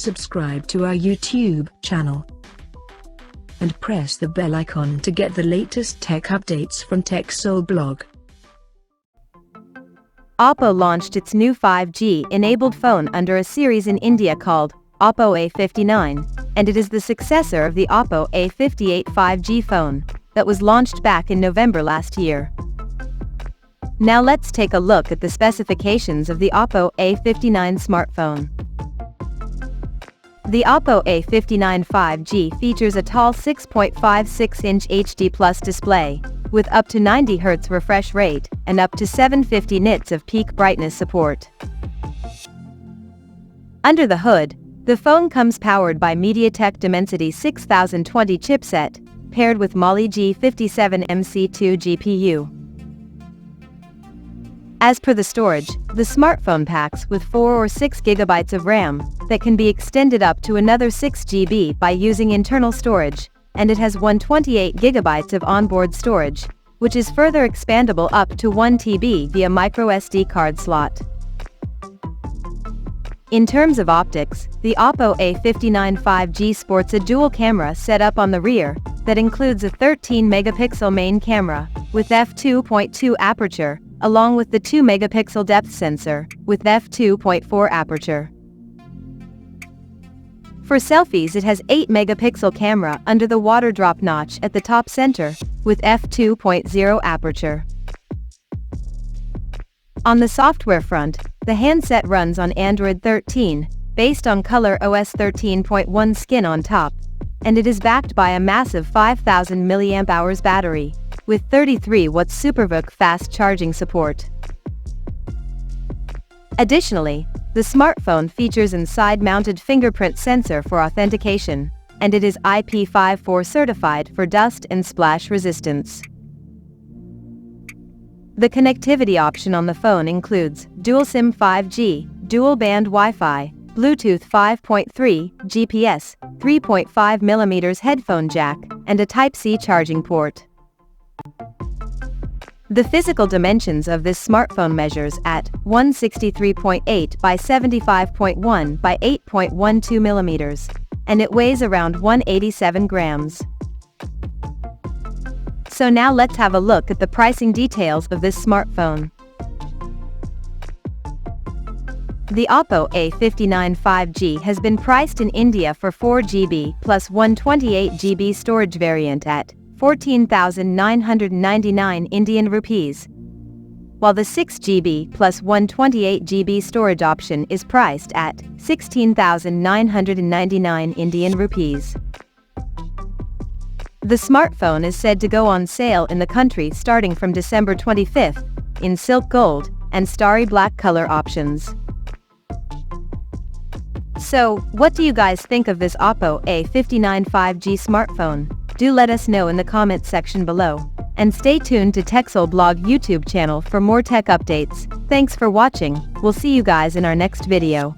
subscribe to our YouTube channel, and press the bell icon to get the latest tech updates from TechSole Blog. Oppo launched its new 5G-enabled phone under a series in India called Oppo A59, and it is the successor of the Oppo A58 5G phone that was launched back in November last year. Now let's take a look at the specifications of the Oppo A59 smartphone. The Oppo A59 5G features a tall 6.56-inch HD+ display, with up to 90 Hz refresh rate and up to 750 nits of peak brightness support. Under the hood, the phone comes powered by MediaTek Dimensity 6020 chipset, paired with Mali G57 MC2 GPU. As per the storage, the smartphone packs with 4 or 6 GB of RAM that can be extended up to another 6 GB by using internal storage, and it has 128 GB of onboard storage, which is further expandable up to 1 TB via microSD card slot. In terms of optics, the Oppo A59 5G sports a dual camera setup on the rear that includes a 13-megapixel main camera with f2.2 aperture, along with the 2-megapixel depth sensor with f2.4 aperture. For selfies, it has 8-megapixel camera under the water drop notch at the top center with f2.0 aperture. On the software front, the handset runs on Android 13, based on ColorOS 13.1 skin on top, and it is backed by a massive 5000 mAh battery, with 33W SuperVOOC fast charging support. Additionally, the smartphone features a side-mounted fingerprint sensor for authentication, and it is IP54 certified for dust and splash resistance. The connectivity option on the phone includes dual SIM 5G, dual-band Wi-Fi, Bluetooth 5.3, GPS, 3.5mm headphone jack, and a Type-C charging port. The physical dimensions of this smartphone measures at 163.8 by 75.1 by 8.12 mm, and it weighs around 187 grams. So now let's have a look at the pricing details of this smartphone. The Oppo A59 5G has been priced in India for 4GB plus 128GB storage variant at 14,999 Indian rupees, while the 6GB plus 128GB storage option is priced at 16,999 Indian rupees. The smartphone is said to go on sale in the country starting from December 25th, in silk gold and starry black color options. So, what do you guys think of this Oppo A59 5G smartphone? Do let us know in the comments section below. And stay tuned to TechSole Blog YouTube channel for more tech updates. Thanks for watching. We'll see you guys in our next video.